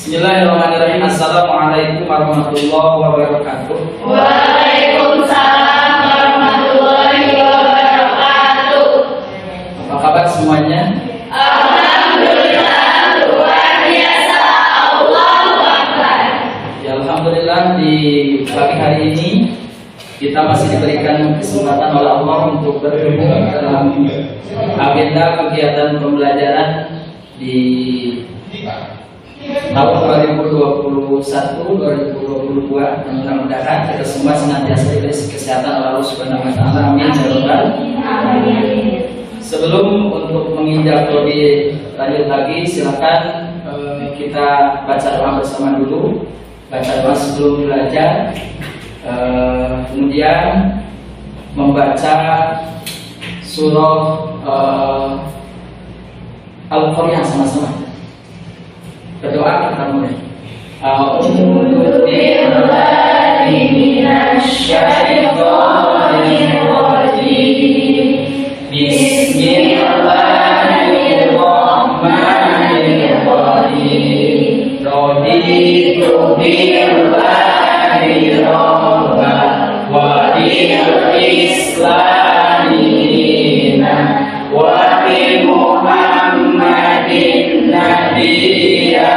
Bismillahirrahmanirrahim. Assalamualaikum warahmatullahi wabarakatuh. Waalaikumsalam warahmatullahi wabarakatuh. Apa kabar semuanya? Alhamdulillah, luar biasa. Allahu Akbar. Ya, alhamdulillah di pagi hari ini kita masih diberikan kesempatan oleh Allah untuk bergabung dalam agenda kegiatan pembelajaran di tahun 2021-2022. Mudah-mudahan kita semua senantiasa diberi kesehatan oleh Allah Subhanahu wa taala. Amin ya rabbal alamin. Sebelum untuk menginjak lebih lanjut lagi, silakan kita baca doa bersama dulu. Baca doa sebelum belajar, kemudian membaca surah Al-Qur'an sama-sama. Berdoa kita mulai. A'udzu billahi minasy syaithanir rajim. Bismillahirrahmanirrahim. Raditu billahi rabba wa bil islami dinan wa bi Muhammadin nabiyya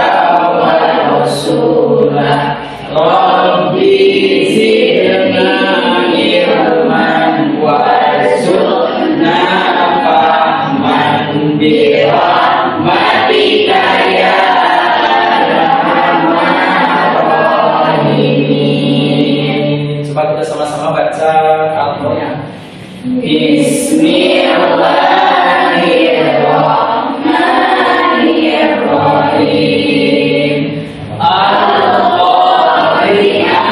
wa rasulah. Rabbi zidna ilman warzuqna fahman bi rahmatika ya arhamar rahimin. Coba kita sama-sama baca Al-Qur'an. Bismillahirrahmanirrahim. Al-Qari'ah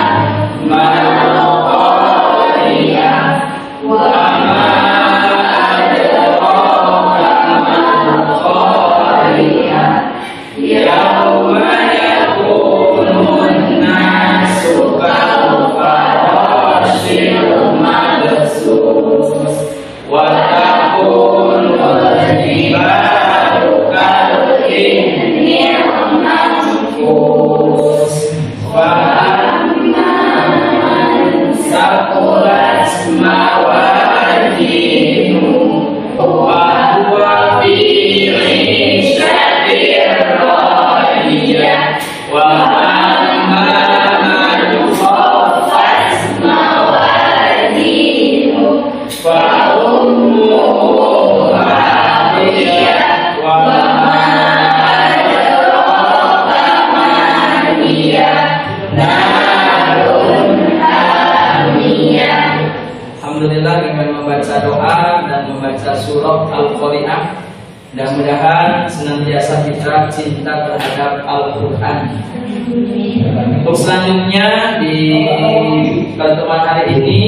mal-Qari'ah wa ma adraka mal-Qari'ah. Yauma yakunun nasu kal-farashil mabsus wa takunul jibalu kal-ihnil manfus. Wa amma man saqulat mawazinu wa huwa fi 'ishatin radiyah. Wa amma man khaffat mawazinu fa ummuhu hawiyah. Wa ma adraka ma hiya narun hamiyah. Alhamdulillah dengan membaca doa dan membaca surah Al-Qari'ah, mudah-mudahan senantiasa kita cinta terhadap Al-Quran. Untuk selanjutnya di pertemuan hari ini,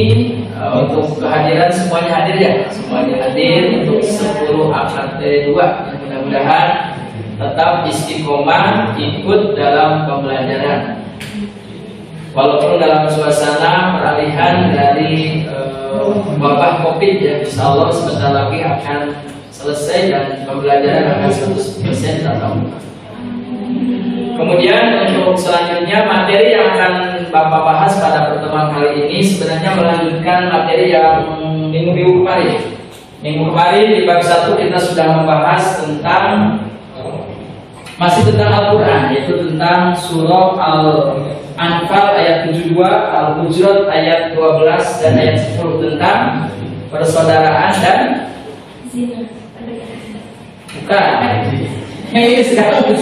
untuk kehadiran semuanya hadir ya, semuanya hadir untuk 10 akad T2. Mudah-mudahan tetap istiqomah ikut dalam pembelajaran, walaupun dalam suasana peralihan dari wabah COVID ya. Insyaallah sebentar lagi akan selesai dan pembelajaran akan 100% tatap muka. Kemudian untuk selanjutnya materi yang akan Bapak bahas pada pertemuan kali ini sebenarnya melanjutkan materi yang minggu kemarin. Minggu kemarin di bab 1 kita sudah membahas tentang masih tentang Al-Quran, yaitu tentang surah Al-Anfal ayat 72, Al-Hujurat ayat 12 dan ayat 10 tentang persaudaraan dan bukan. Ini sekarang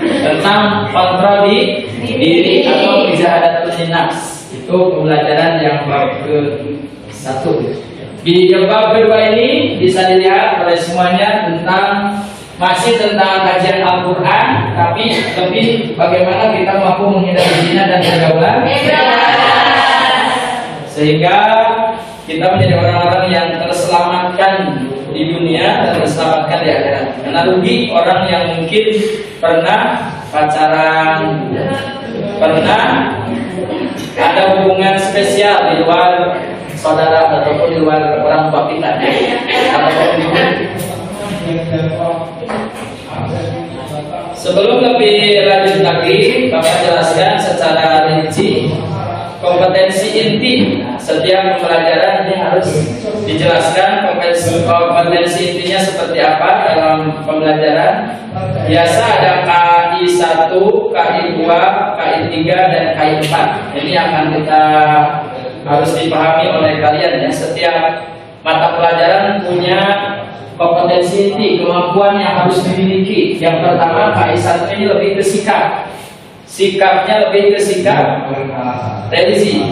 tentang kontrol di diri atau mujahadatul nafs. Itu pembelajaran yang bab ke-1. Di bab kedua ini bisa dilihat oleh semuanya tentang masih tentang kajian Al-Quran, tapi lebih bagaimana kita mampu menghindari zina dan pergaulan, sehingga kita menjadi orang-orang yang terselamatkan di dunia dan terselamatkan di akhirat. Karena rugi orang yang mungkin pernah pacaran, pernah ada hubungan spesial di luar saudara ataupun di luar orang tua kita, Sebelum lebih lanjut lagi, Bapak jelaskan secara rinci kompetensi inti. Setiap pembelajaran ini harus dijelaskan kompetensi intinya seperti apa dalam pembelajaran. Biasa ada KI 1, KI 2, KI 3, dan KI 4. Ini akan kita harus dipahami oleh kalian ya. Setiap mata pelajaran punya kompetensi inti, kemampuan yang harus dimiliki. Yang pertama, KI 1 ini lebih ke sikap. Sikapnya lebih ke sikap religi.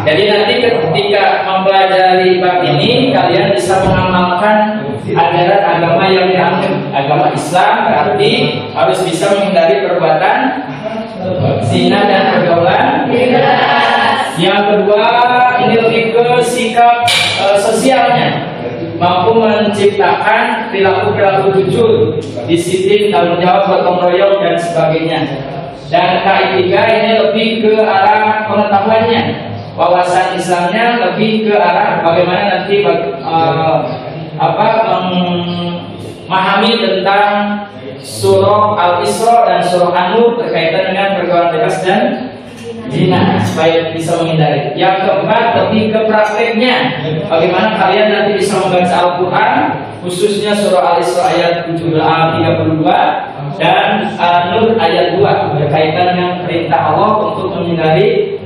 Jadi nanti ketika mempelajari bab ini, kalian bisa mengamalkan ajaran agama yang dianut. Agama Islam berarti harus bisa menghindari perbuatan zina dan pergaulan. Yang kedua, ini lebih ke sikap sosialnya, mampu menciptakan perilaku-perilaku jujur, disiplin, tanggung jawab, gotong royong, dan sebagainya. Dan KI 3 ini lebih ke arah pengetahuannya, wawasan Islamnya lebih ke arah bagaimana nanti memahami tentang surah Al-Isra dan surah An-Nur berkaitan dengan pergaulan bebas dan zina supaya bisa menghindari. Yang keempat, lebih ke prakteknya, bagaimana kalian nanti bisa membaca Al-Quran, khususnya surah Al-Isra ayat 32 dan An-Nur ayat 2 berkaitan dengan perintah Allah untuk menghindari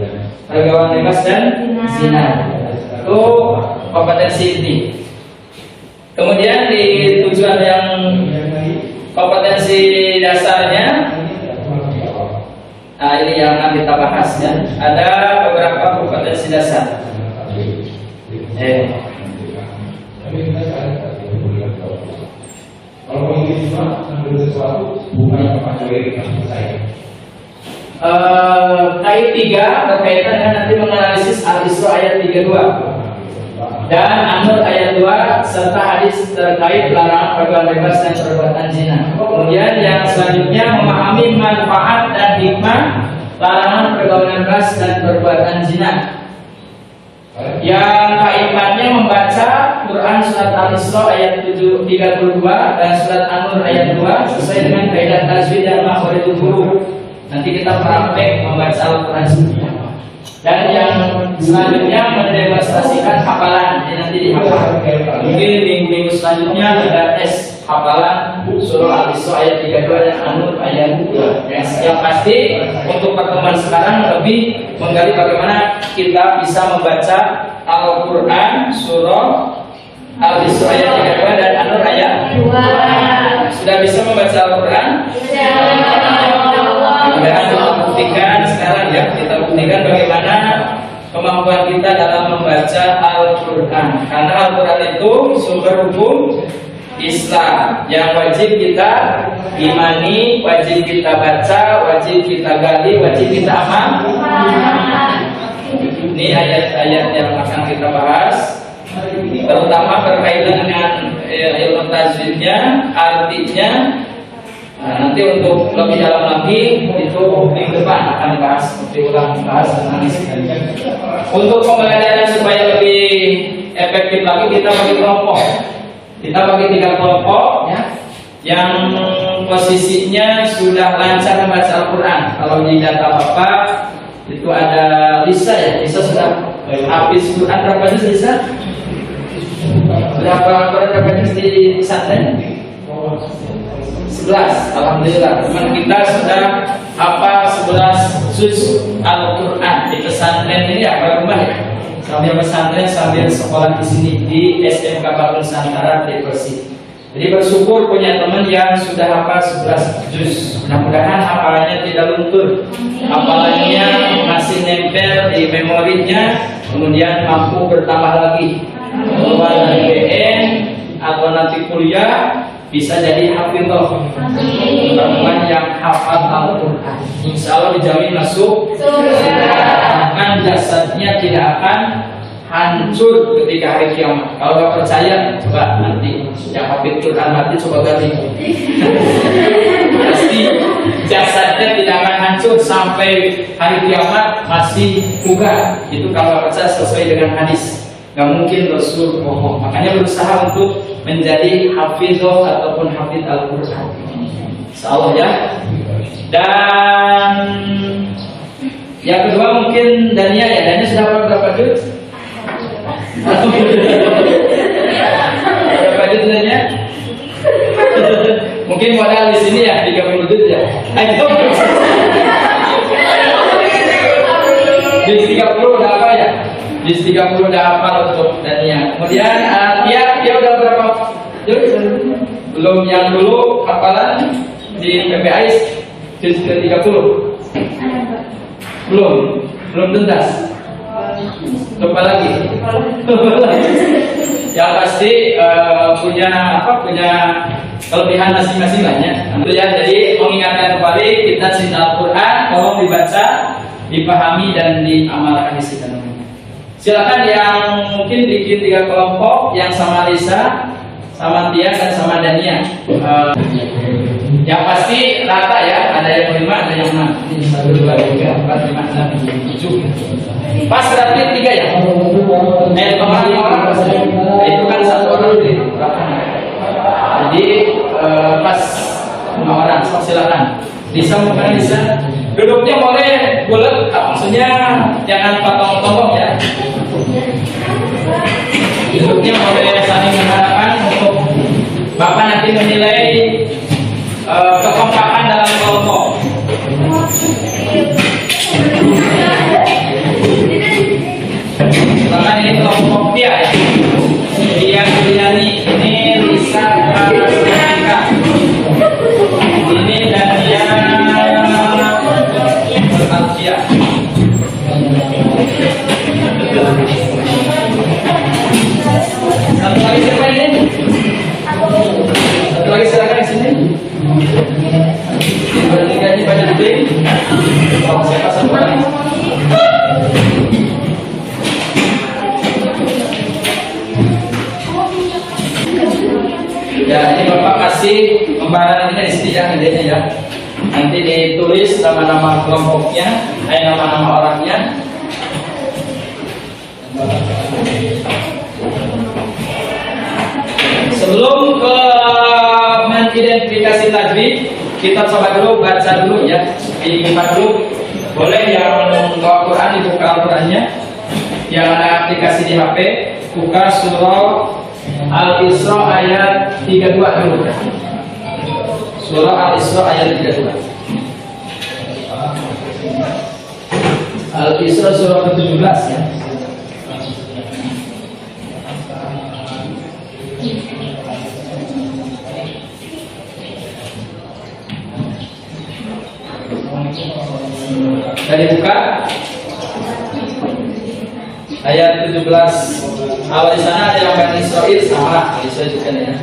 pergaulan bebas dan zina. Itu kompetensi inti. Kemudian di tujuan yang kompetensi dasarnya, nah ini yang akan kita bahas ya. Ada beberapa kompetensi dasar. Kalau ingin mengambil sesuatu bukan kepada diri saya. KI 3 berkaitan dengan nanti menganalisis Al-Isra ayat 32 dan An-Nur ayat 2 serta hadis terkait larangan pergaulan bebas dan perbuatan zina. Kemudian yang selanjutnya memahami manfaat dan hikmah larangan pergaulan bebas dan perbuatan zina. Yang kaitannya membaca Quran surat Al-Isra ayat 32 dan surat An-Nur ayat 2 sesuai dengan kaidah tajwid dan makharijul huruf. Nanti kita praktek membaca Al-Quran semuanya. Dan yang selanjutnya mendemonstrasikan hafalan. Jadi nanti dihafal. Mungkin minggu selanjutnya ada tes hafalan surah Al-Isra ayat 32 dan An-Nur ayat 2. Yang pasti untuk pertemuan sekarang lebih menggali bagaimana kita bisa membaca Al-Quran surah Al-Isra ayat 32 dan An-Nur ayat 2. Sudah bisa membaca Al-Quran? Dan kita buktikan sekarang ya, kita buktikan bagaimana kemampuan kita dalam membaca Al-Quran. Karena Al-Quran itu sumber hukum Islam yang wajib kita imani, wajib kita baca, wajib kita gali, wajib kita amal. Ini ayat-ayat yang akan kita bahas, terutama berkaitan dengan ilmu tajwidnya, artinya. Nah, nanti untuk lebih dalam lagi itu di depan akan dibahas, diulang bahas analisis. Untuk pembelajaran supaya lebih efektif lagi kita bagi kelompok. Kita bagi 3 kelompok ya, yang posisinya sudah lancar membaca Al-Quran. Kalau di data Bapak itu ada Lisa ya, Lisa sudah habis Quran berapa juz Lisa? Berapa juz di pesantren? 11, alhamdulillah. Teman kita sudah hafal 11 juz Al-Quran di pesantren ini ya, rumah ya. Sambil pesantren sambil sekolah di sini di SMK Batu Nusantara di Persik. Jadi bersyukur punya teman yang sudah hafal 11 juz. Mudah-mudahan hafalannya tidak luntur, hafalannya masih nempel di memorinya, kemudian mampu bertambah lagi. Keluar dari BN atau nanti kuliah bisa jadi hafidhah, teman yang hafal Al-Quran. Insya Allah dijamin masuk surga. Bahkan jasadnya tidak akan hancur ketika hari kiamat. Kalau nggak percaya, coba nanti yang hafid Quran mati coba gali. Pasti jasadnya tidak akan hancur sampai hari kiamat masih bugar. Itu kalau percaya sesuai dengan hadis. Gak mungkin Rasul bohong. Makanya berusaha untuk menjadi hafidhah ataupun hafid Al-Quran. Insyaallah ya. Dan yang kedua mungkin Dania ya. Dania sudah berapa juz? Berapa juz Dania? Mungkin modal di sini ya 30 juz ya. Ayo. Juz 30 udah apa ya? Juz 30 udah hafal untuk Dania. Kemudian dia udah berapa juz? Belum yang dulu hafalan di PPAIS juz ke-30. Belum tuntas. Coba lagi. Yang pasti punya kelebihan masing-masing lainnya. Ya, jadi mengingatkan kembali kita cinta Al-Quran, tolong dibaca, dipahami dan diamalkan isi kandungan. Silakan yang mungkin bikin 3 kelompok, yang sama Lisa, sama Tia dan sama Dania. Yang pasti rata ya, ada yang 5, ada yang 6. 1, 2, 3, 4, 5, 6, 7. Pas berarti 3 ya? Kemarin orang itu kan 1 orang di jadi pas 5 orang, silakan. Bisa bukan bisa. Duduknya boleh bulat, maksudnya jangan potong-potong ya. Duduknya boleh saling mengharapkan untuk Bapak nanti menilai kekompakan dalam kelompok. Silakan, ini kelompok Tia ya. Tia Juliani, ini Lisa Prasetya, ini Dania Alfia. Satu lagi siapa ini? Satu lagi silakan di sini. Yang bertiga ini banyak tim. Oh, siapa satu lagi? Ya, ini Bapak kasih pembaharan ini di sini ya, idenya ya. Nanti ditulis nama-nama kelompoknya, nama-nama orangnya. Sebelum ke mengidentifikasi tajwid, kita coba dulu baca dulu ya. Dibuka dulu. Boleh yang bawa Quran dibuka Al-Qurannya. Yang ada aplikasi di HP, buka surah Al-Isra ayat 32 dulu. Surah Al-Isra ayat 32. Al-Isra surah ke-17 ya. Dari buka ayat 17. Awal di sana ada yang Bani Israil sama, Israil juga ya.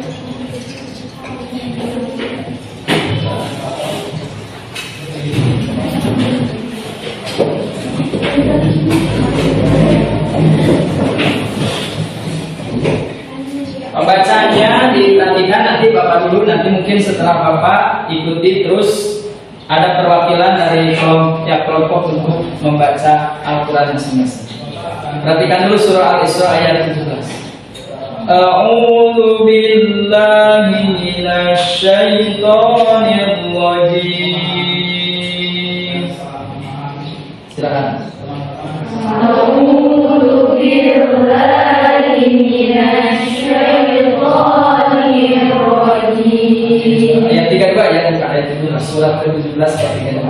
Pembacanya diperhatikan nanti Bapak dulu, nanti mungkin setelah Bapak ikuti terus ada perwakilan dari tiap kelompok untuk membaca Al-Quran masing-masing. Perhatikan dulu surah Al-Isra ayat 17. A'udzu billahi minasy syaithanir rajim. Silakan. A'udzu billahi minasy syaithanir rajim. Ayat 32 ya, bukan ayat 17, surat ke-17 ayat 32.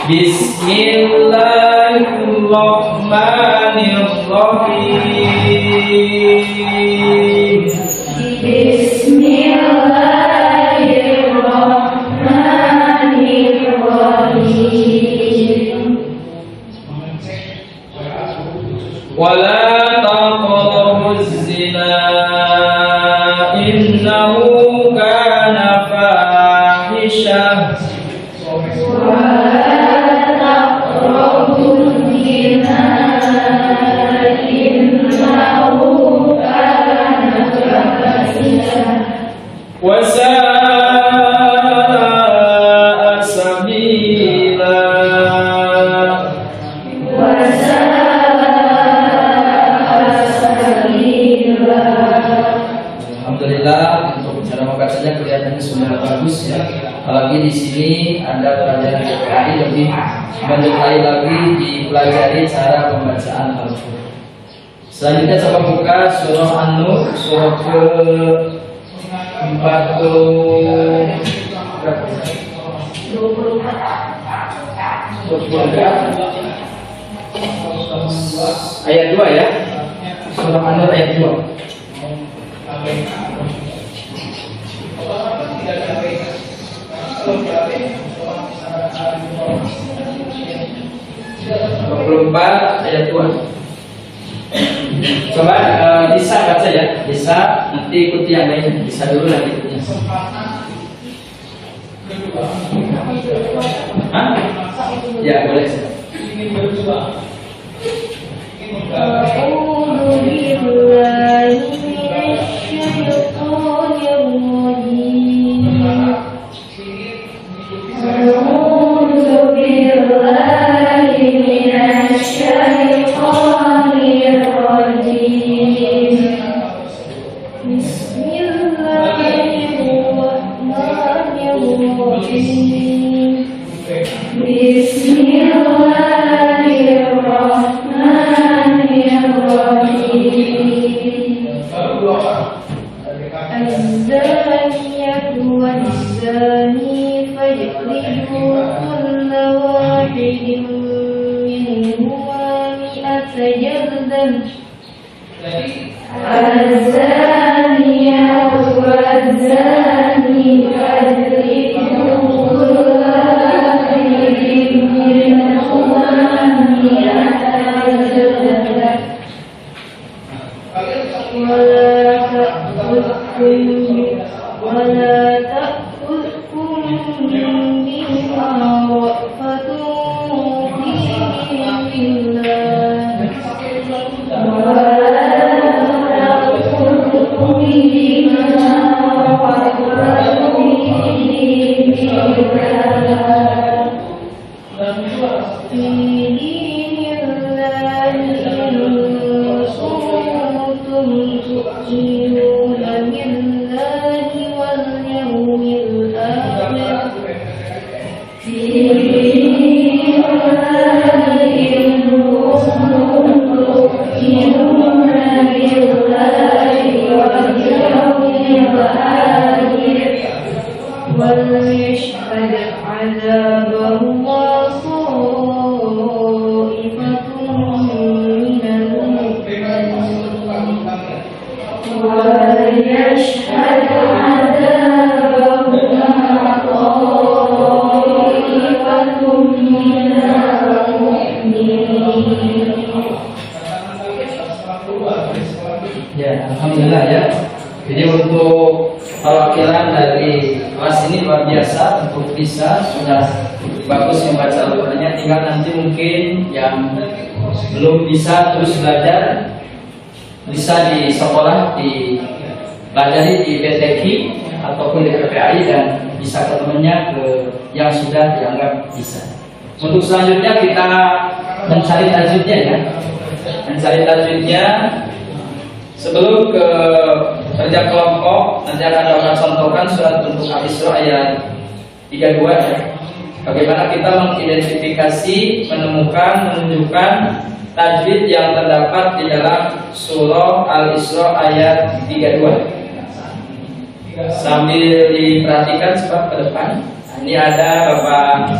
Bismillahirrahmanirrahim. Bismillahirrahmanirrahim. Wala taqrabuz zina innahu kana fahisha. Apalagi di sini Anda pelajaran KPI lebih mendetail lagi dipelajari cara pembacaan Al-Quran. Selanjutnya coba buka surah An-Nur, surah ke 24 ayat 2 ya. Surah An-Nur ayat 2. Ayat 2. Coba bisa baca ya, bisa nanti ikuti yang lain, bisa dulu nanti ikuti. Hah? Ya boleh. أعوذ بالله من الشيطان الرجيم أعوذ بالله من الشيطان الرجيم بسم الله الرحمن الرحيم بسم الله الرحمن الرحيم الزانية والزاني فاجلدوا كل واحد منهما 100 جلدة الزانية والزاني فاجلدوا كل واحد منهما 100 جلدة ولا تأخذكم بهما رأفة في دين الله ولا تأخذكم بهما رأفة في دين الله تؤمنون بالله واليوم الآخر في دين الله إن كنتم تؤمنون بالله واليوم الآخر وليشهد عذابهما طائفة من المؤمنين وليشهد عذابهما طائفة من المؤمنين. Ya, alhamdulillah ya. Jadi untuk perwakilan dari kelas ini luar biasa, untuk bisa sudah bagus membaca Al-Qur'annya. Tinggal nanti mungkin yang belum bisa terus belajar bisa di sekolah dipelajari di PTQ ataupun di KPI dan bisa ketemunya ke yang sudah dianggap bisa. Untuk selanjutnya kita mencari tajwidnya ya. Mencari tajwidnya sebelum ke kerja kelompok nanti akan dapat contohkan surat untuk Al-Isra ayat 32 ya. Bagaimana kita mengidentifikasi, menemukan, menunjukkan tajwid yang terdapat di dalam surah Al-Isra ayat 32. Sambil diperhatikan sebab ke depan. Ini ada Bapak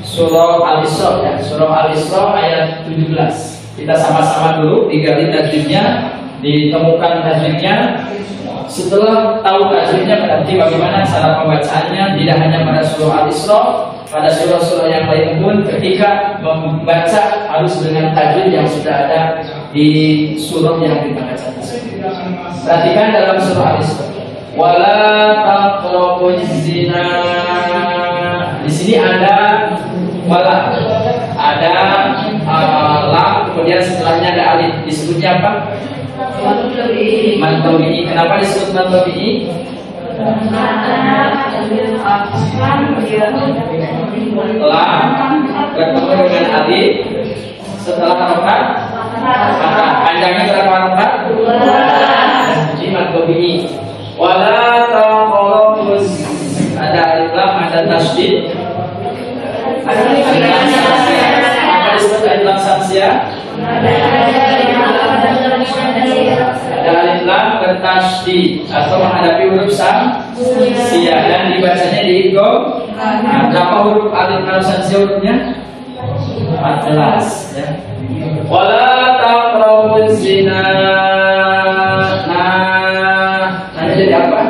surah Al-Isra ya, surah Al-Isra ayat 17. Kita sama-sama dulu digali tajwidnya, ditemukan tajwidnya. Setelah tahu tajwidnya berarti bagaimana cara pembacaannya, tidak hanya pada surah Al-Isra, pada surah-surah yang lain pun ketika membaca harus dengan tajwid yang sudah ada di surah yang kita baca. Perhatikan dalam surah Al-Isra. Wala taqrabuz zina. Di sini ada wala, ada lam, kemudian setelahnya ada alif. Disebutnya apa? Mantobi'i. Kenapa disebut mantobi'i? Lam bertemu dengan alif setelah harokat maka panjangnya berapa harokat? Jadi mantobi'i. Wala taqrabuz, ada alif lam ada tasydid. Ada alif lam samsia. Apa disebut alif lam samsia? Ada alif lam bertasydid atau menghadapi huruf samsia dan dibacanya diidgham. Nah, berapa huruf alif lam samsia hurufnya? 14 ya. Wala taqrabuz zina. Nah, jadi apa?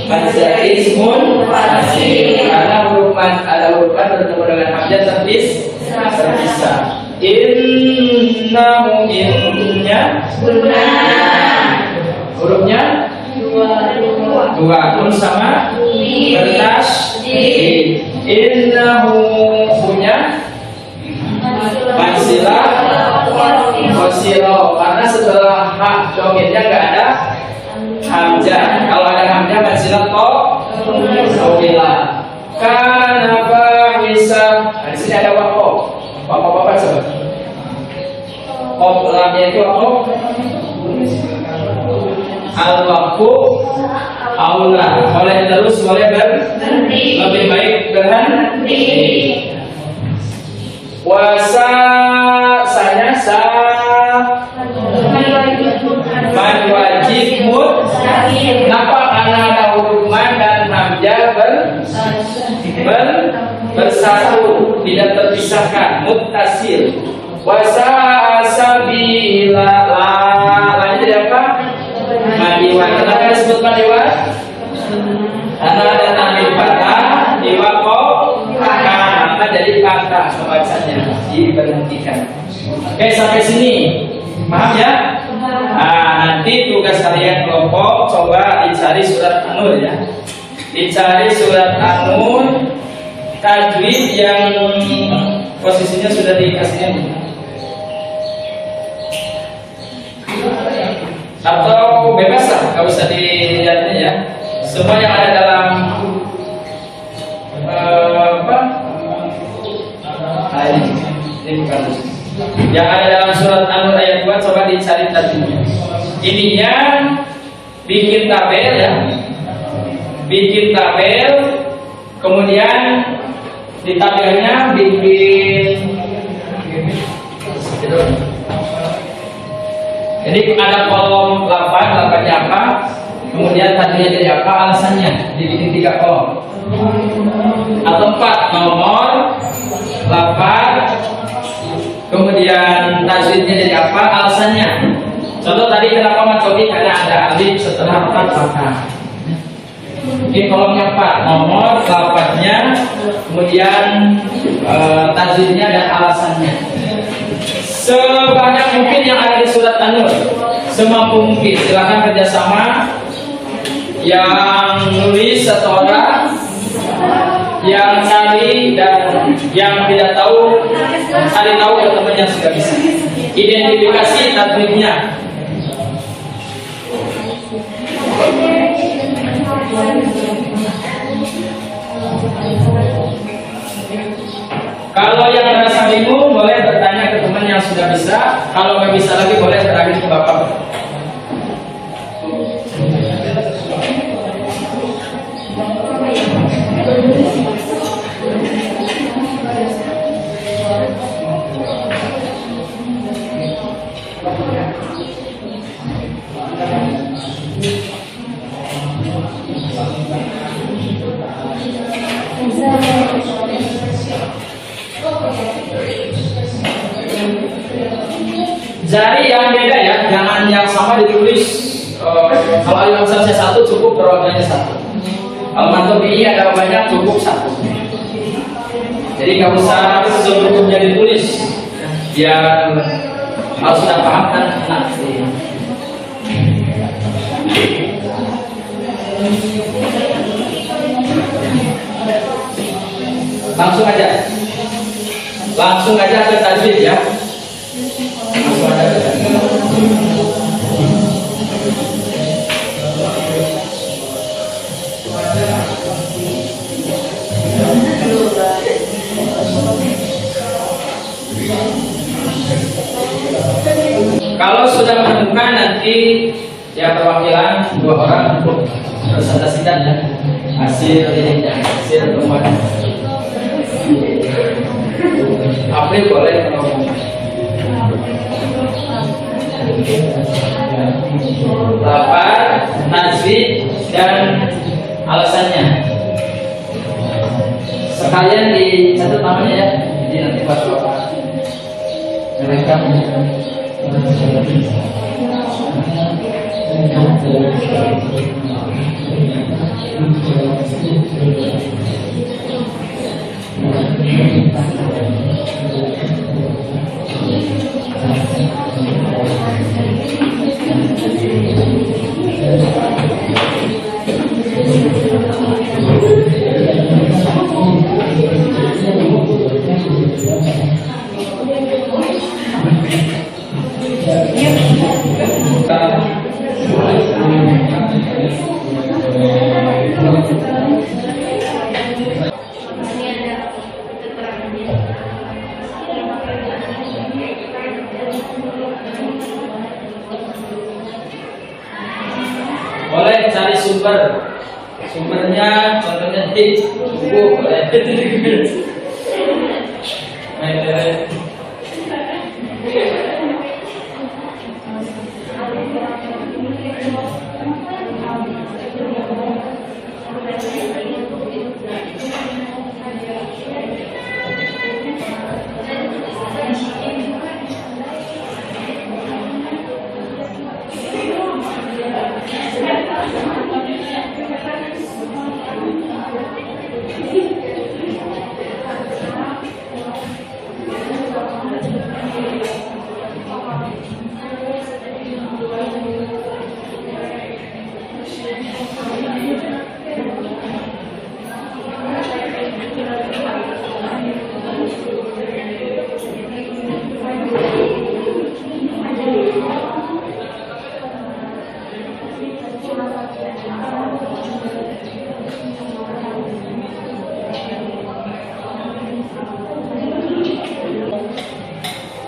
Masih ismun fasih. Karena huruf ada huruf bertemu dengan hamzah terpisah. Innahu innya hurufnya dua pun sama bertasydid. Innahu punya Mansilah Qasiro, karena setelah hak domirnya nggak ada hamzah. Kalau ada hamzah mansilah Qawila. Karena fahisa. Nah, di sini ada waqaf. Waqaf apa coba? Lamnya itu waqaf. Al-waqfu aula. Boleh terus, boleh berhenti. Lebih baik berhenti. Wasa saya man wajib mut. Kenapa? Karena ada huruf man dan hamzah bersatu, tidak terpisahkan, muttasil. Wasa sabila la jadi apa? Madiwan. Kenapa disebut madiwan? Karena ada tanwin fathah di waqaf, maka jadi fathah pembacanya, diberhentikan. Oke, sampai sini paham ya? Nah, nanti tugas kalian kelompok coba dicari surat An-Nur ya. Dicari surat An-Nur tajwid yang posisinya sudah dikasihnya nih. Atau bebas lah, nggak usah dilihatnya ya. Semua yang ada dalam apa? Ini bukan. Yang ada dalam surat An-Nur ayat 2 coba dicari tajwidnya. Ininya bikin tabel ya. Bikin tabel, kemudian di tabelnya bikin gitu. Jadi ada kolom 8 apa? Kemudian tajwidnya jadi apa? Alasannya dibikin 3 kolom. Atau 4 nomor 8. Kemudian tajwidnya jadi apa? Alasannya. Contoh tadi kenapa matodi? Karena ada alif setelah 4 fathah. Ini kolomnya 4 nomor 8-nya, kemudian tajwidnya dan alasannya. Sebanyak mungkin yang ada di surat An-Nur, semampu mungkin. Silakan kerjasama. Yang nulis satu orang, yang cari dan yang tidak tahu cari tahu ke teman yang sudah bisa. Identifikasi tajwidnya. Kalau yang merasa bingung boleh bertanya ke teman yang sudah bisa. Kalau nggak bisa lagi boleh terakhir ke bapak. Jari yang beda ya, jangan yang sama ditulis. Kalau alif lam samsia 1 cukup perwakilannya 1. Kalau mantuk ini ada banyak cukup 1. Jadi nggak usah seluruhnya ditulis, biar harus sudah paham kan enak. Langsung aja ke tajwid ya. Langsung aja ke tajwid. Kalau sudah menemukan nanti ya perwakilan 2 orang untuk presentasikan ya. hasil ini dan hasil temuan. April boleh ngomong. Lapar, tajwid dan alasannya. Sekalian dicatat namanya ya. Jadi nanti pas bapak mereka boleh cari sumbernya, contohnya di buku boleh.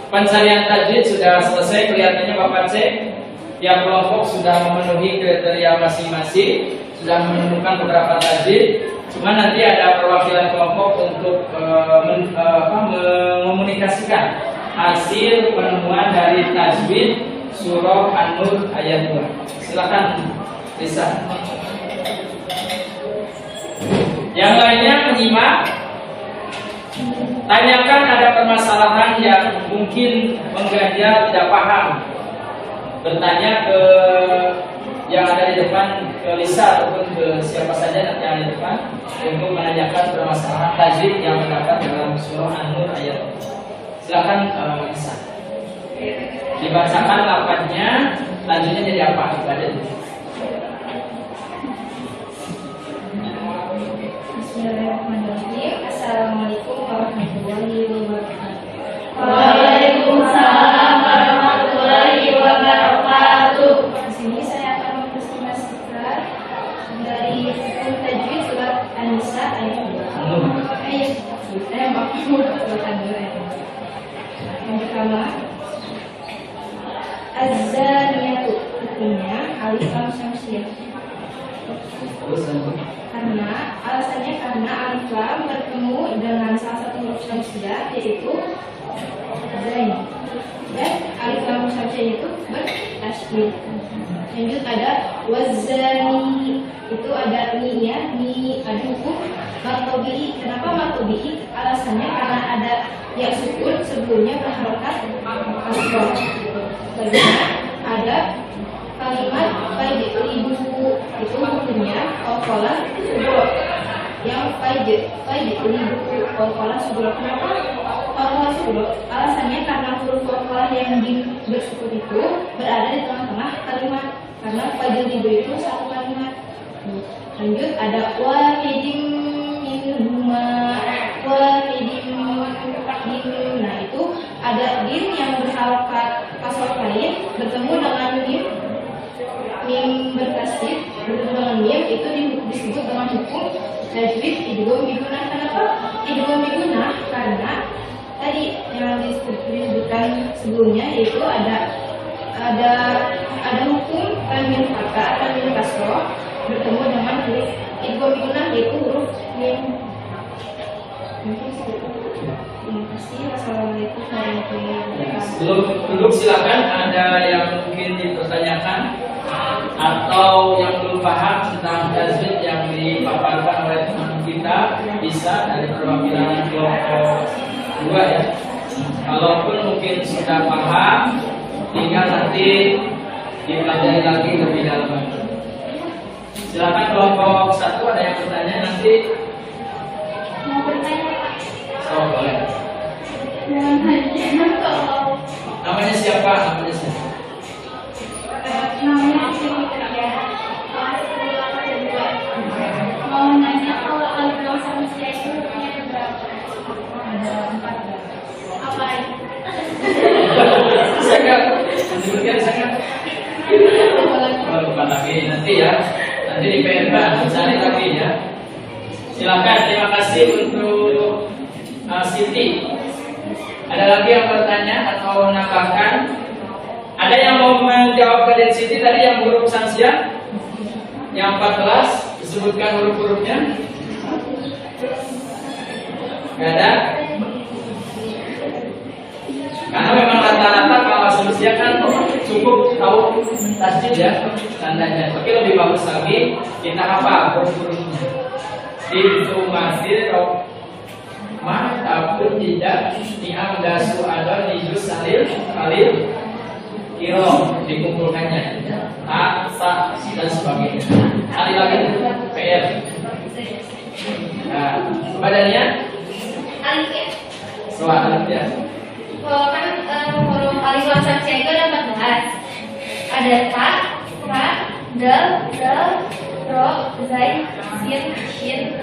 Pencarian tajwid sudah selesai, kelihatannya Bapak cek tiap kelompok sudah memenuhi kriteria masing-masing, sudah menemukan beberapa tajwid. Cuma nanti ada perwakilan kelompok untuk mengomunikasikan hasil penemuan dari tajwid surah An-Nur ayat 2. Silakan Lisa. Yang lainnya menyimak. Tanyakan ada permasalahan yang mungkin mengganjal tidak paham. Bertanya ke yang ada di depan, ke Lisa ataupun ke siapa saja nanti yang ada di depan untuk menanyakan permasalahan tajwid yang terdapat dalam surah An-Nur ayat. Silakan Lisa. Dibacakan lafadznya, lanjutnya jadi apa? Ibadah. Bismillahirrahmanirrahim. Assalamualaikum warahmatullahi wabarakatuh. Waalaikumsalam warahmatullahi wabarakatuh. Di sini saya akan mempresentasikan dari buku tajwid surat An-Nisa ayat 2. Yang pertama, Az-Zaniyatu, artinya alif lam syamsiyah. Alasannya karena alif lam bertemu dengan salah satu huruf syamsiyah yaitu zain, dan alif lam syamsiyah itu bertasydid. Lanjut ada wazani, itu ada mi-nya, mi ada hukum matobi. Kenapa matobi? Alasannya karena ada ya sukun sebelumnya berharokat alif lam. Selanjutnya ada kalimat faidu, itu hukumnya qalqalah subuh. Yang faidu qalqalah subuh. Kenapa qalqalah subuh? Alasannya karena huruf qalqalah yang bersukun itu berada di tengah-tengah kalimat, karena faidu itu satu kalimat. Lanjut ada wahidin minhuma, nah itu ada din yang berharokat kasroh lain bertemu dengan mim bertasydid, bertemu dengan mim itu disebut dengan hukum tajwid idgham bigunah. Kenapa idgham bigunah? Karena tadi yang disebutkan sebelumnya yaitu ada ada hukum tanwin fathah, tanwin kasroh bertemu dengan huruf idgham gunnah yaitu huruf mim. Mungkin segitu. Terima kasih. Wassalamualaikum warahmatullahi wabarakatuh. Sebelum duduk silakan ada yang mungkin dipertanyakan atau yang belum paham tentang tajwid yang dipaparkan oleh teman kita, bisa dari perwakilan kelompok 2 ya. Kalaupun mungkin sudah paham, tinggal nanti dipelajari lagi lebih dalam lagi. Silakan kelompok 1 ada yang bertanya nanti. Mau bertanya Pak? Oh boleh. Namanya siapa? Namanya siapa? Namanya ya. Mau nanya kalau alif sama sia itu hurufnya berapa? Ada 14. Apa itu? Saya nggak disebutkan saya. Oh, lupa lagi nanti ya. Nanti di PMK cari lagi ya. Silakan. Terima kasih untuk Siti. Ada lagi yang bertanya atau menambahkan? Ada yang mau menjawab ke Siti tadi yang huruf sansia? Yang 14 disebutkan huruf-hurufnya? Gak ada? Karena memang rata-rata kalau sansia kan cukup tahu tasjid ya tandanya. Tapi lebih bagus lagi kita hafal huruf-hurufnya. Itu masih takut tidak niam dasu ada nijus salil kalil kiro dikumpulkannya a sa dan sebagainya. Ada lagi PR. Nah, badannya Alif ya. soal alif ya. Kalau kan huruf alif lam sansia itu ada 14. Ada ta, ra, dal, ro, zai, sin, shin,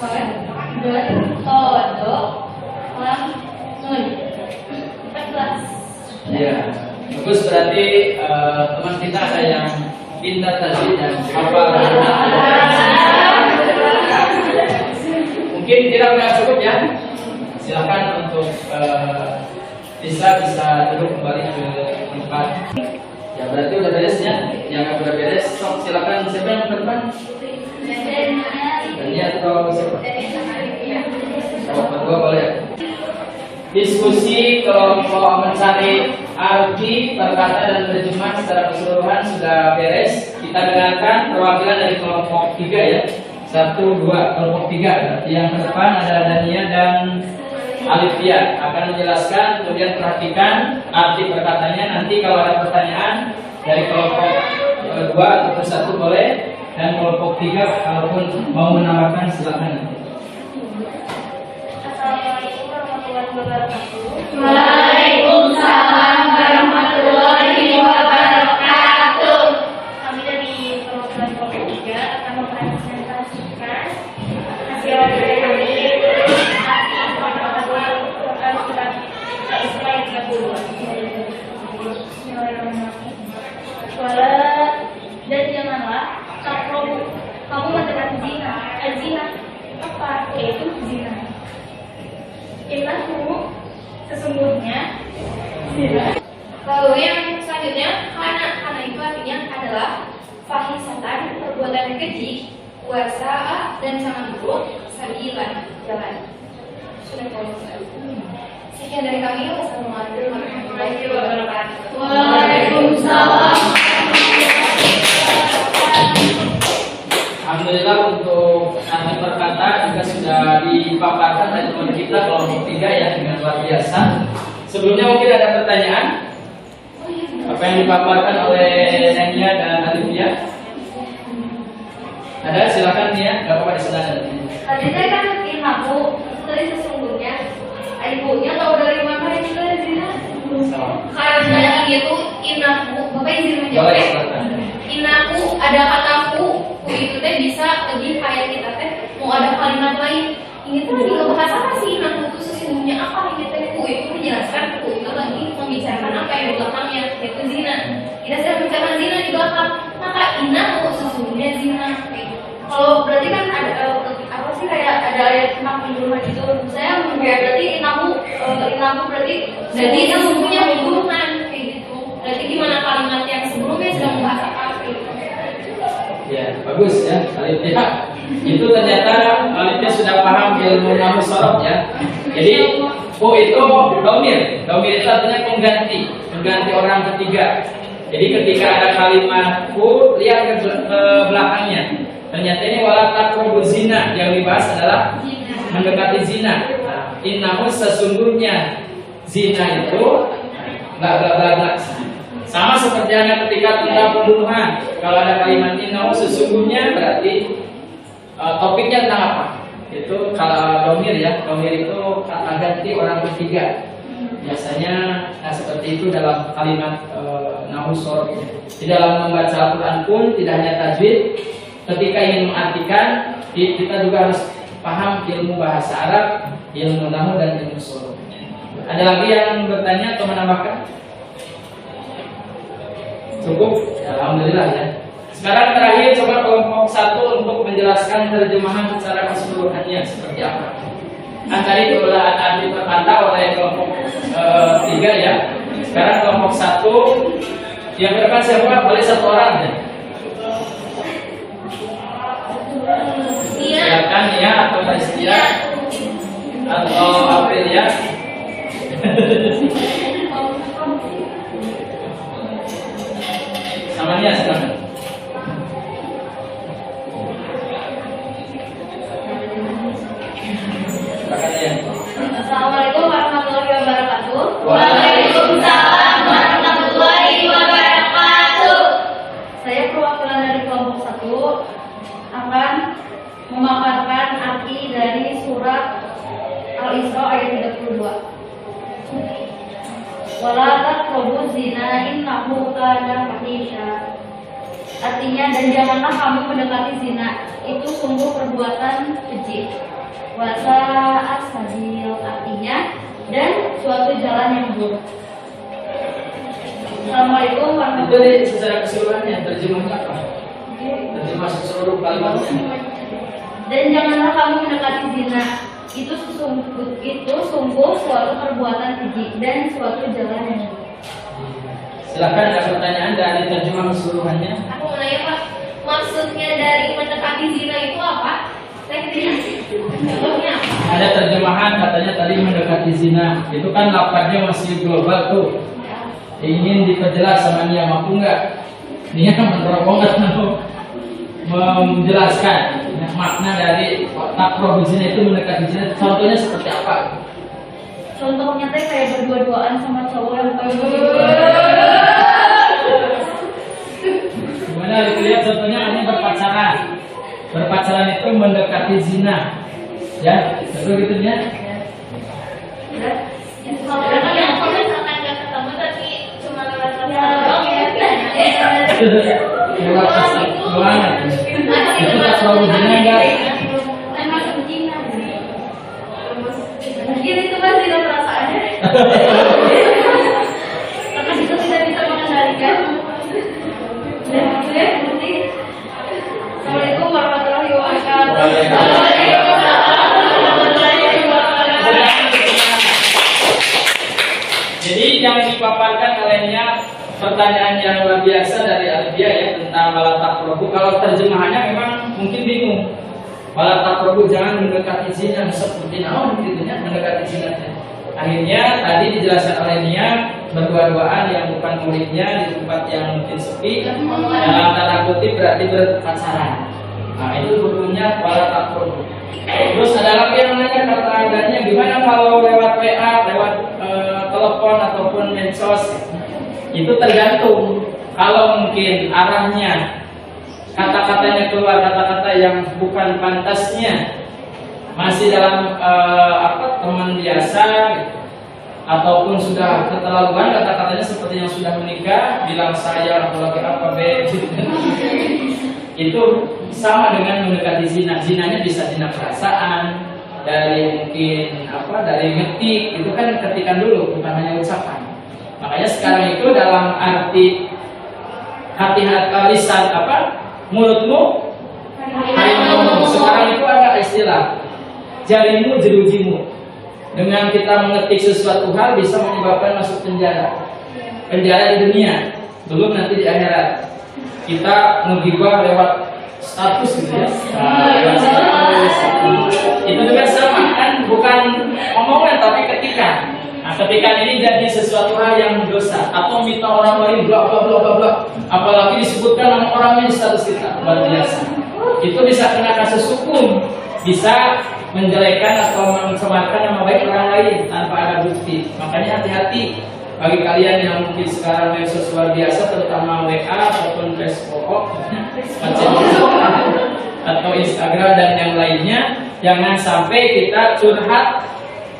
sod, dot, to, do, lam, nun. 14. Ya, bagus berarti teman kita ada yang pintar tadi dan hafal. Mungkin kira udah cukup ya. Silakan untuk bisa duduk kembali ke tempat. Ya berarti udah beres ya. Yang udah beres, sok silakan siapa yang depan? Dani atau siapa? Oh, berdua boleh. Diskusi kelompok mencari arti perkata dan terjemahan secara keseluruhan sudah beres. Kita dengarkan perwakilan dari kelompok 3 ya. 1, 2, kelompok 3. Berarti yang ke depan ada Dania dan Alifia akan menjelaskan, kemudian perhatikan arti perkataannya. Nanti kalau ada pertanyaan dari kelompok 2 atau 1 boleh, dan kelompok 3 kalaupun mau menambahkan silakan. Assalamualaikum warahmatullahi wabarakatuh. Waalaikumsalam warahmatullahi wabarakatuh. Kami dari perwakilan kelompok 3 akan mempresentasikan hasil dari kami arti perkata surat Al-Isra ayat 32. Bismillahirrahmanirrahim. Wala dan janganlah kamu mendekati zina. Zina apa? Yaitu zina. Innahu sesungguhnya zina. Lalu yang selanjutnya karena itu artinya adalah fahisatan, perbuatan yang keji, wasa'a dan sangat buruk, sabilan jalan. Sudah tahu. Sekian dari kami. Wassalamualaikum warahmatullahi wabarakatuh. Waalaikumsalam. Alhamdulillah untuk arti perkata juga sudah dipaparkan oleh teman kita kelompok 3 ya dengan luar biasa. Sebelumnya mungkin ada pertanyaan? Apa yang dipaparkan oleh Nania dan Alifia? Ada? Silakan Nia. Gak apa-apa di sana nanti. Tadi saya kan innahu dari sesungguhnya. Ibunya tahu dari mana itu dari zina? Karena itu innahu. Bapak izin menjawab. Boleh silakan. Inaku ada kata ku itu teh bisa lebih kayak kita teh mau ada kalimat lain. Ini tuh lagi ngebahas apa sih inaku itu sesungguhnya apa ini teh ku itu menjelaskan ku itu lagi membicarakan apa yang di belakangnya yaitu zina. Kita sedang membicarakan zina di belakang maka inaku sesungguhnya zina. Kalau berarti kan ada apa sih kayak ada ayat tentang pembunuhan itu saya berarti inaku berarti sesungguhnya pembunuhan kayak gitu. Berarti di mana kalimat yang sebelumnya sudah membahas apa? Ya, bagus ya. Alif ya. Itu ternyata Alifnya sudah paham ilmu nahwu sorof ya. Jadi fu itu domir. Domir itu artinya pengganti orang ketiga. Jadi ketika ada kalimat fu, lihat ke belakangnya. Ternyata ini wala taqrabu zina, yang dibahas adalah mendekati zina. Innahu sesungguhnya zina itu bla. Sama seperti yang ketika tentang pembunuhan. Kalau ada kalimat innahu sesungguhnya berarti topiknya tentang apa? Itu kalau domir ya, domir itu kata ganti orang ketiga. Biasanya seperti itu dalam kalimat nahwu sorof. Di dalam membaca Al-Quran pun tidak hanya tajwid, ketika ingin mengartikan kita juga harus paham ilmu bahasa Arab, ilmu nahwu dan ilmu sorof. Ada lagi yang bertanya atau menambahkan? Cukup? Alhamdulillah ya. Sekarang terakhir coba kelompok 1 untuk menjelaskan terjemahan secara keseluruhannya seperti apa. Tadi telah ada berkata oleh kelompok 3 ya. Sekarang kelompok 1 yang berdepan siapa? Boleh 1 orang ya. Silakan ya atau Rizkia atau Aprilia. Namanya silakan. Assalamualaikum warahmatullahi wabarakatuh. Waalaikumsalam warahmatullahi wabarakatuh. Saya perwakilan dari kelompok 1 akan memaparkan arti dari surat Al-Isra ayat 32. Wala taqrabu zina innahu kana fahisha. Artinya, dan janganlah kamu mendekati zina, itu sungguh perbuatan keji. Wasa asabil, artinya dan suatu jalan yang buruk. Assalamualaikum warahmatullahi Jadi secara keseluruhannya terjemahnya apa? Terjemah seluruh kalimatnya. Dan janganlah kamu mendekati zina, itu sungguh suatu perbuatan keji dan suatu jalan yang buruk. Silakan ada pertanyaan dari terjemah keseluruhannya. Aku mau nanya Pak, maksudnya dari mendekati zina itu apa? Ada terjemahan katanya tadi mendekati zina. Itu kan lafadznya masih global tuh. Ingin diperjelas sama dia mampu nggak? Dia menerobong atau menjelaskan makna dari taqrabu zina itu mendekati zina. Contohnya seperti apa? Contohnya teh kayak berdua-duaan sama cowok yang Gimana lihat contohnya hanya berpacaran. Berpacaran itu mendekati zina. Ya, betul gitu ya? Kalau misalkan nggak ketemu tapi cuma lewat telepon doang ya. Lewat pesan doang. Itu tak terlalu zina enggak? Masuk zina. mungkin itu kan tidak perasaannya. Karena kita tidak bisa mengendalikan. Dan maksudnya seperti Assalamualaikum warahmatullahi wabarakatuh. Jadi yang dipaparkan olehnya pertanyaan yang luar biasa dari Alfia ya tentang wala taqrabu. Kalau terjemahannya memang mungkin bingung. Wala taqrabu jangan mendekati zina seperti naon gitu ya, mendekati zina. Akhirnya tadi dijelaskan oleh Nia berdua-duaan yang bukan muridnya di tempat yang mungkin sepi dalam tanda kutip berarti berpacaran. Nah itu hukumnya wala taqrabu. Terus ada lagi yang nanya kata adanya gimana kalau lewat WA, lewat telepon ataupun medsos. Itu tergantung. Kalau mungkin arahnya kata-katanya keluar kata-kata yang bukan pantasnya, masih dalam teman biasa gitu. Ataupun sudah keterlaluan kata-katanya seperti yang sudah menikah, bilang saya atau lagi apa gitu. Itu sama dengan mendekati zina. Zinanya bisa zina perasaan, dari mungkin dari ngetik, itu kan ketikan dulu, bukan hanya ucapan. Makanya sekarang itu dalam arti hati-hati lisan mulutmu harimau. Sekarang itu ada istilah jarimu jerujimu. Dengan kita mengetik sesuatu hal bisa menyebabkan masuk penjara di dunia. belum nanti di akhirat. Kita ngegibah lewat status gitu ya. Lewat status. Itu juga sama kan, bukan omongan tapi ketikan. Nah, ketikan ini jadi sesuatu hal yang dosa atau minta orang lain bla bla bla bla bla. Apalagi disebutkan nama orangnya di status kita, luar biasa. Itu bisa kena kasus hukum, bisa menjelekkan atau mencemarkan nama baik orang lain tanpa ada bukti. Makanya hati-hati bagi kalian yang mungkin sekarang medsos luar biasa, terutama WA ataupun Facebook atau Instagram dan yang lainnya, jangan sampai kita curhat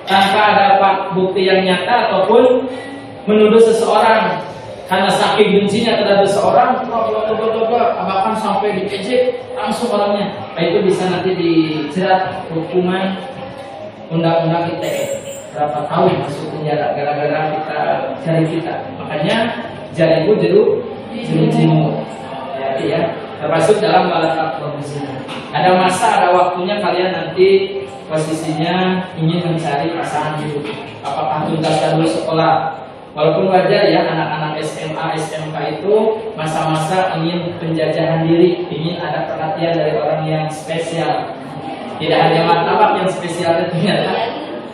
tanpa ada bukti yang nyata ataupun menuduh seseorang karena saking bencinya terhadap seseorang, bahkan sampai diejek langsung orangnya. Nah, itu bisa nanti dijerat hukuman undang-undang ITE. Berapa tahun masuk penjara gara-gara jari kita. Makanya jariku jeruk ya, termasuk dalam balak zina. Ada masa, ada waktunya kalian nanti posisinya ingin mencari pasangan hidup. Apakah tuntaskan dulu sekolah? Walaupun wajar ya, anak-anak SMA, SMK itu masa-masa ingin penjajahan diri, ingin ada perhatian dari orang yang spesial. Tidak hanya martabak yang spesial, ternyata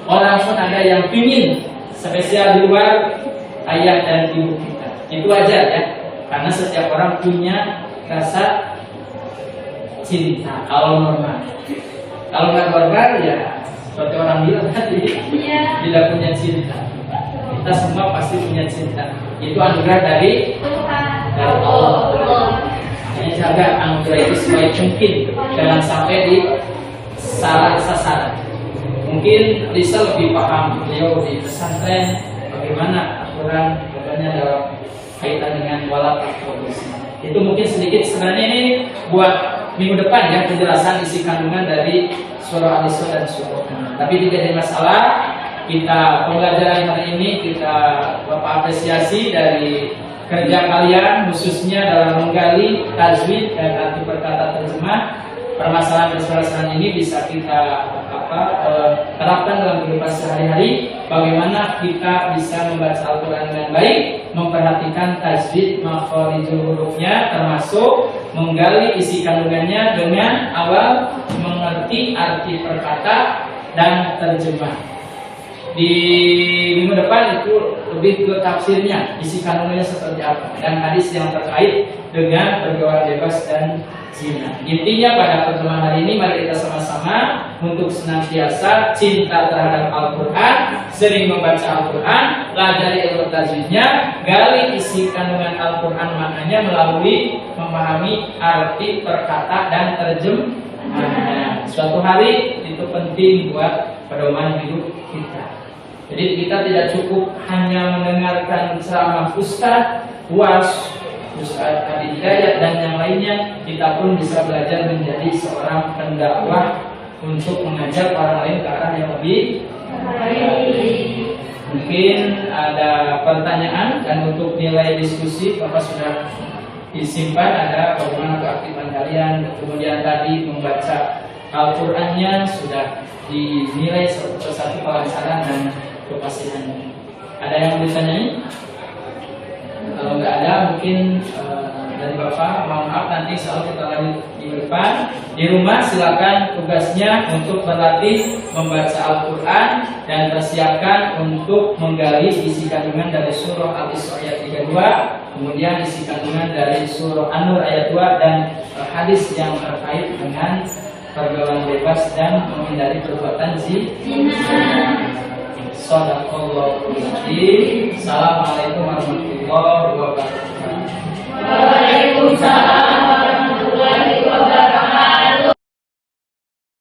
orang pun ada yang ingin spesial di luar ayah dan ibu kita. Itu wajar ya, karena setiap orang punya rasa cinta. Kalau normal, kalau nggak normal ya seperti orang bilang tadi, tidak punya cinta. Kita semua pasti punya cinta. Itu anugerah dari Allah. Hanya jaga anugerah itu sebaik mungkin, jangan sampai di salah sasaran. Mungkin Lisa lebih paham, beliau di pesantren bagaimana aturan dalam kaitan dengan walad atau zina. Itu mungkin sedikit, sebenarnya ini buat minggu depan ya, penjelasan isi kandungan dari surah Al-Isra dan surah An. Tapi tidak ada masalah, kita pembelajaran hari ini kita apresiasi dari kerja kalian, khususnya dalam menggali tajwid dan arti perkata terjemah. Permasalahan-permasalahan ini bisa kita terapkan dalam kehidupan sehari-hari. Bagaimana kita bisa membaca Al-Quran dengan baik, memperhatikan tajwid, makharijul hurufnya, termasuk menggali isi kandungannya dengan awal mengerti arti perkata dan terjemah. Di minggu depan itu lebih ke tafsirnya, isi kandungannya seperti apa, dan hadis yang terkait dengan pergaulan bebas dan zina. Intinya pada pertemuan hari ini mari kita sama-sama untuk senantiasa cinta terhadap Al-Quran, sering membaca Al-Quran, pelajari ilmu tajwidnya, gali isi kandungan Al-Quran maknanya melalui memahami arti perkata dan terjemahnya. Suatu hari itu penting buat pedoman hidup kita. Jadi kita tidak cukup hanya mendengarkan ceramah ustaz, puas, Ustaz Adi Hidayat dan yang lainnya, kita pun bisa belajar menjadi seorang pendakwah untuk mengajak orang lain ke arah yang lebih baik. Mungkin ada pertanyaan, dan untuk nilai diskusi Bapak sudah disimpan, ada bagaimana keaktifan kalian, kemudian tadi membaca Al-Qur'annya sudah dinilai satu kelancaran dan kepasihannya. Ada yang mau ditanyai? Kalau nggak ada, mungkin dari Bapak, mohon maaf, nanti selalu kita lanjut di depan. Di rumah silakan tugasnya untuk berlatih membaca Al-Quran dan persiapkan untuk menggali isi kandungan dari surah Al-Isra ayat 32, kemudian isi kandungan dari surah An-Nur ayat 2, dan hadis yang terkait dengan pergaulan bebas dan menghindari perbuatan zina. Shadaqallahul Azim. Assalamualaikum warahmatullahi wabarakatuh.